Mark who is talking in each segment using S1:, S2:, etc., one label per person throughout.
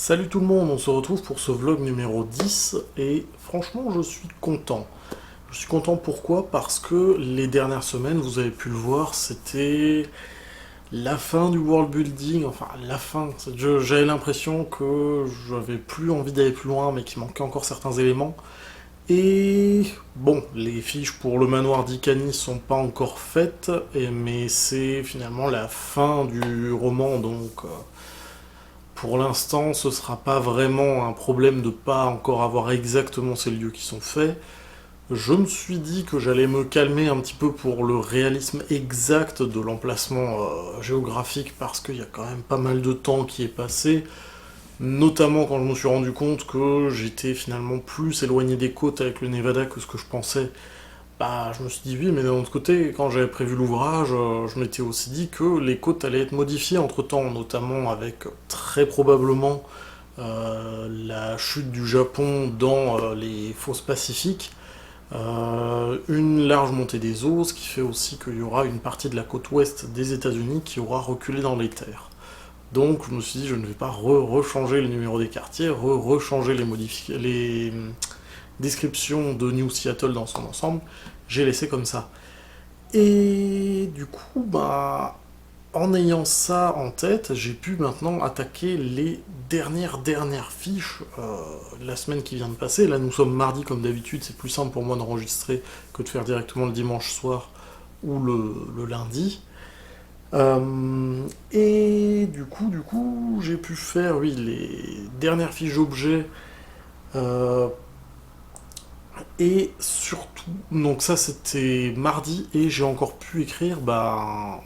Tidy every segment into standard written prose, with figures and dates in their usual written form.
S1: Salut tout le monde, on se retrouve pour ce vlog numéro 10 et franchement je suis content. Je suis content pourquoi? Parce que les dernières semaines, vous avez pu le voir, c'était la fin du world building, enfin la fin. J'avais l'impression que j'avais plus envie d'aller plus loin mais qu'il manquait encore certains éléments. Et bon, les fiches pour le manoir d'Icani sont pas encore faites, mais c'est finalement la fin du roman donc... pour l'instant, ce sera pas vraiment un problème de pas encore avoir exactement ces lieux qui sont faits. Je me suis dit que j'allais me calmer un petit peu pour le réalisme exact de l'emplacement géographique parce qu'il y a quand même pas mal de temps qui est passé, notamment quand je me suis rendu compte que j'étais finalement plus éloigné des côtes avec le Nevada que ce que je pensais. Bah, je me suis dit oui, mais d'un autre côté, quand j'avais prévu l'ouvrage, je m'étais aussi dit que les côtes allaient être modifiées entre-temps, notamment avec très probablement la chute du Japon dans les fosses pacifiques, une large montée des eaux, ce qui fait aussi qu'il y aura une partie de la côte ouest des États-Unis qui aura reculé dans les terres. Donc je me suis dit je ne vais pas rechanger le numéro des quartiers, rechanger les descriptions de New Seattle dans son ensemble, j'ai laissé comme ça. Et du coup, bah, en ayant ça en tête, j'ai pu maintenant attaquer les dernières fiches la semaine qui vient de passer. Là, nous sommes mardi comme d'habitude, c'est plus simple pour moi d'enregistrer que de faire directement le dimanche soir ou le lundi. Et du coup, j'ai pu faire, oui, les dernières fiches objets et surtout, donc ça c'était mardi et j'ai encore pu écrire bah,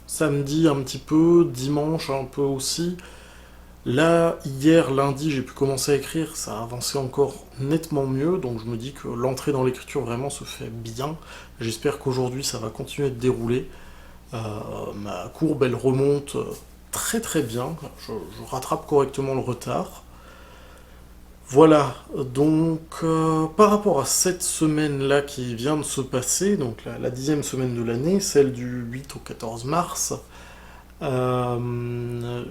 S1: samedi un petit peu, dimanche un peu aussi. Là, hier, lundi, j'ai pu commencer à écrire, ça a avancé encore nettement mieux, donc je me dis que l'entrée dans l'écriture vraiment se fait bien. J'espère qu'aujourd'hui ça va continuer de dérouler. Euh, Ma courbe elle remonte très très bien, je rattrape correctement le retard. Voilà, donc par rapport à cette semaine-là qui vient de se passer, donc la 10e semaine de l'année, celle du 8 au 14 mars,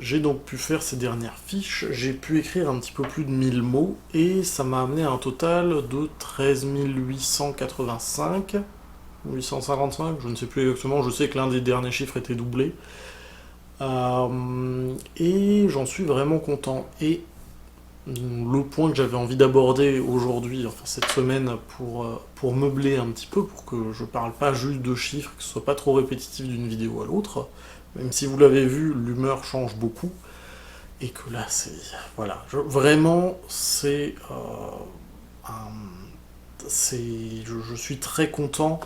S1: j'ai donc pu faire ces dernières fiches, j'ai pu écrire un petit peu plus de 1000 mots, et ça m'a amené à un total de 13 885, 855, je ne sais plus exactement, je sais que l'un des derniers chiffres était doublé, et j'en suis vraiment content. Et le point que j'avais envie d'aborder aujourd'hui, enfin cette semaine, pour meubler un petit peu, pour que je parle pas juste de chiffres, que ce soit pas trop répétitif d'une vidéo à l'autre, même si vous l'avez vu, l'humeur change beaucoup, et que là, c'est... Voilà, vraiment, je suis très content,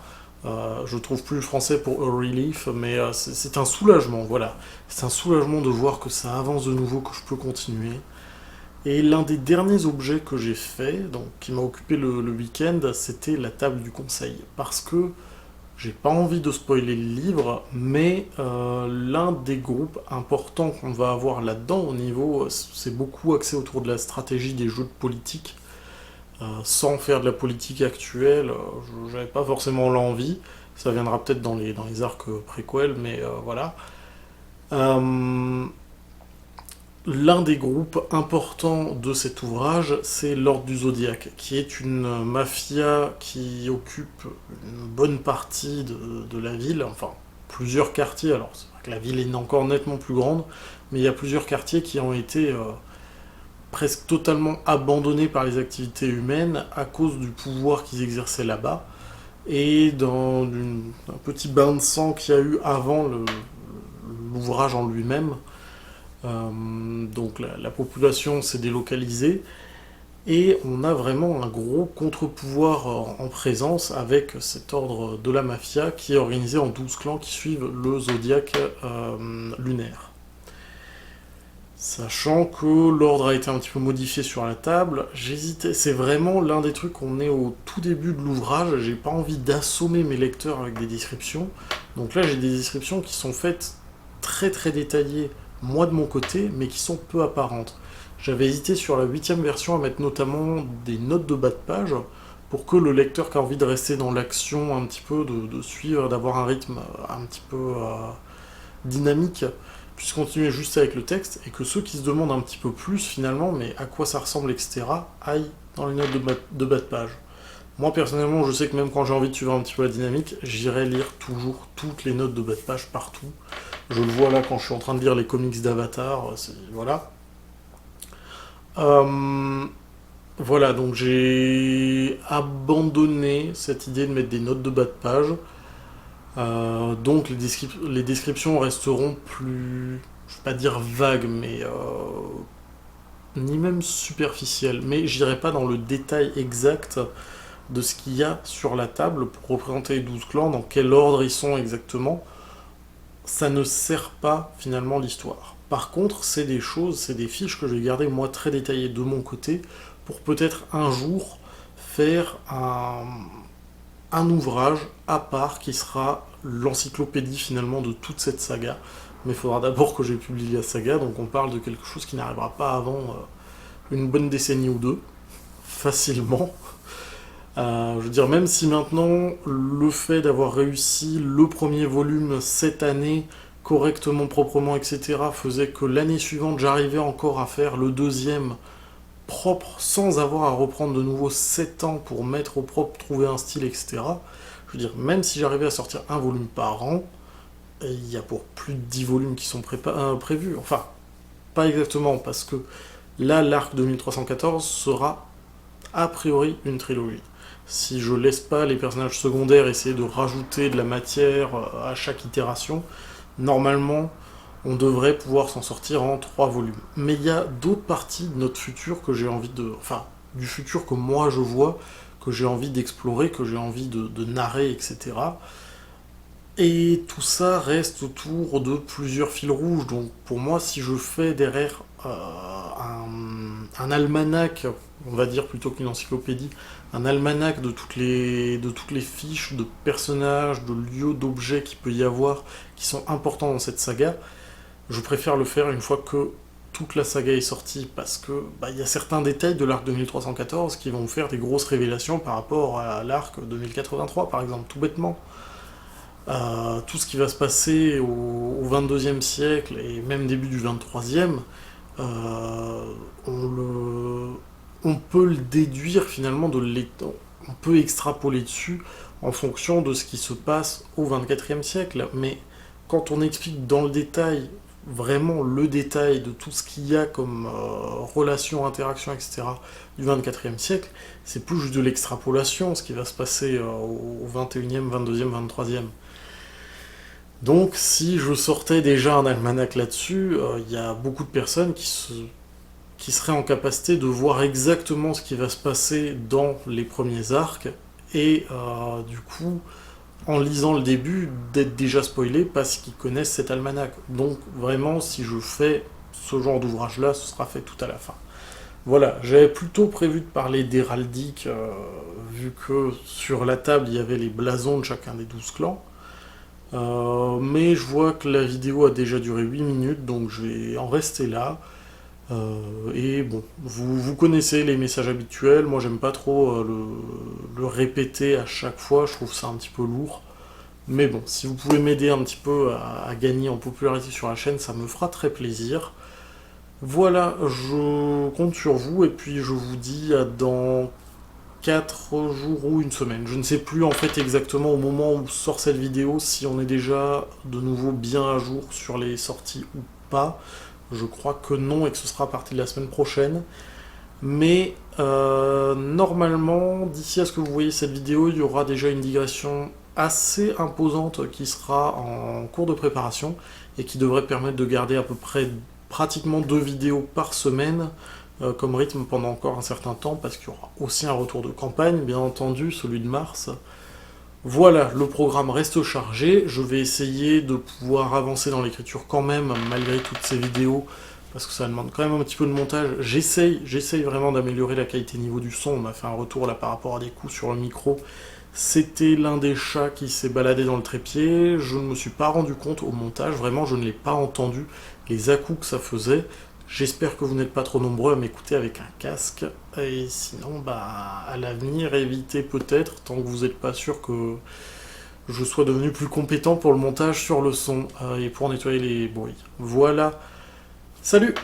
S1: je trouve plus le français pour a relief, mais c'est un soulagement, voilà. C'est un soulagement de voir que ça avance de nouveau, que je peux continuer. Et l'un des derniers objets que j'ai fait, donc qui m'a occupé le week-end, c'était la table du conseil. Parce que j'ai pas envie de spoiler le livre, mais l'un des groupes importants qu'on va avoir là-dedans, au niveau, c'est beaucoup axé autour de la stratégie des jeux de politique. Sans faire de la politique actuelle, j'avais pas forcément l'envie. Ça viendra peut-être dans les arcs préquels, mais voilà. Euh, L'un des groupes importants de cet ouvrage, c'est l'Ordre du Zodiaque, qui est une mafia qui occupe une bonne partie de la ville, enfin plusieurs quartiers, alors c'est vrai que la ville est encore nettement plus grande, mais il y a plusieurs quartiers qui ont été presque totalement abandonnés par les activités humaines à cause du pouvoir qu'ils exerçaient là-bas, et dans un petit bain de sang qu'il y a eu avant l'ouvrage en lui-même. Donc la population s'est délocalisée et on a vraiment un gros contre-pouvoir en présence avec cet ordre de la mafia qui est organisé en 12 clans qui suivent le zodiaque lunaire. Sachant que l'ordre a été un petit peu modifié sur la table, j'hésitais, c'est vraiment l'un des trucs, on est au tout début de l'ouvrage, j'ai pas envie d'assommer mes lecteurs avec des descriptions, donc là j'ai des descriptions qui sont faites très très détaillées, moi de mon côté, mais qui sont peu apparentes. J'avais hésité sur la 8ème version à mettre notamment des notes de bas de page, pour que le lecteur qui a envie de rester dans l'action un petit peu, de suivre, d'avoir un rythme un petit peu dynamique, puisse continuer juste avec le texte, et que ceux qui se demandent un petit peu plus finalement, mais à quoi ça ressemble, etc., aillent dans les notes de bas de page. Moi personnellement, je sais que même quand j'ai envie de suivre un petit peu la dynamique, j'irai lire toujours toutes les notes de bas de page partout. Je le vois là quand je suis en train de lire les comics d'Avatar, voilà. Euh, voilà, donc j'ai abandonné cette idée de mettre des notes de bas de page. Donc les descriptions resteront plus, je vais pas dire vagues, mais ni même superficielles. Mais j'irai pas dans le détail exact de ce qu'il y a sur la table pour représenter les 12 clans, dans quel ordre ils sont exactement. Ça ne sert pas finalement l'histoire. Par contre, c'est des choses, c'est des fiches que je vais garder moi très détaillées de mon côté pour peut-être un jour faire un ouvrage à part qui sera l'encyclopédie finalement de toute cette saga. Mais il faudra d'abord que j'ai publié la saga, donc on parle de quelque chose qui n'arrivera pas avant une bonne décennie ou deux, facilement. Je veux dire, même si maintenant le fait d'avoir réussi le premier volume cette année, correctement, proprement, etc., faisait que l'année suivante j'arrivais encore à faire le deuxième propre sans avoir à reprendre de nouveau 7 ans pour mettre au propre, trouver un style, etc. Je veux dire, même si j'arrivais à sortir un volume par an, et il y a pour plus de 10 volumes qui sont prévus. Enfin, pas exactement, parce que là, l'arc 2314 sera a priori une trilogie. Si je laisse pas les personnages secondaires essayer de rajouter de la matière à chaque itération, normalement, on devrait pouvoir s'en sortir en 3 volumes. Mais il y a d'autres parties de notre futur que j'ai envie de... Enfin, du futur que moi je vois, que j'ai envie d'explorer, que j'ai envie de narrer, etc. Et tout ça reste autour de plusieurs fils rouges. Donc pour moi, si je fais derrière un almanach, on va dire plutôt qu'une encyclopédie, un almanach de toutes les fiches de personnages, de lieux, d'objets qu'il peut y avoir qui sont importants dans cette saga, je préfère le faire une fois que toute la saga est sortie, parce que il y a certains détails de l'arc 2314 qui vont me faire des grosses révélations par rapport à l'arc 2083, par exemple, tout bêtement. Tout ce qui va se passer au 22e siècle et même début du 23e, euh, on peut le déduire finalement on peut extrapoler dessus en fonction de ce qui se passe au 24e siècle. Mais quand on explique dans le détail, vraiment le détail de tout ce qu'il y a comme relations, interactions, etc. du 24e siècle, c'est plus juste de l'extrapolation, ce qui va se passer au 21e, 22e, 23e. Donc, si je sortais déjà un almanach là-dessus, il y a beaucoup de personnes qui seraient en capacité de voir exactement ce qui va se passer dans les premiers arcs, et du coup, en lisant le début, d'être déjà spoilé parce qu'ils connaissent cet almanach. Donc, vraiment, si je fais ce genre d'ouvrage-là, ce sera fait tout à la fin. Voilà, j'avais plutôt prévu de parler d'héraldique, vu que sur la table, il y avait les blasons de chacun des 12 clans. Mais je vois que la vidéo a déjà duré 8 minutes, donc je vais en rester là. Et bon, vous connaissez les messages habituels, moi j'aime pas trop le répéter à chaque fois, je trouve ça un petit peu lourd. Mais bon, si vous pouvez m'aider un petit peu à gagner en popularité sur la chaîne, ça me fera très plaisir. Voilà, je compte sur vous, et puis je vous dis à dans 4 jours ou une semaine. Je ne sais plus en fait exactement au moment où sort cette vidéo si on est déjà de nouveau bien à jour sur les sorties ou pas. Je crois que non et que ce sera à partir de la semaine prochaine. Mais normalement, d'ici à ce que vous voyez cette vidéo, il y aura déjà une digression assez imposante qui sera en cours de préparation et qui devrait permettre de garder à peu près pratiquement 2 vidéos par semaine comme rythme pendant encore un certain temps, parce qu'il y aura aussi un retour de campagne, bien entendu, celui de mars. Voilà, le programme reste chargé, je vais essayer de pouvoir avancer dans l'écriture quand même, malgré toutes ces vidéos, parce que ça demande quand même un petit peu de montage. J'essaye vraiment d'améliorer la qualité niveau du son, on m'a fait un retour là par rapport à des coups sur le micro. C'était l'un des chats qui s'est baladé dans le trépied, je ne me suis pas rendu compte au montage, vraiment je ne l'ai pas entendu, les à-coups que ça faisait. J'espère que vous n'êtes pas trop nombreux à m'écouter avec un casque, et sinon, à l'avenir, évitez peut-être, tant que vous n'êtes pas sûr que que je sois devenu plus compétent pour le montage sur le son et pour nettoyer les bruits. Voilà. Salut!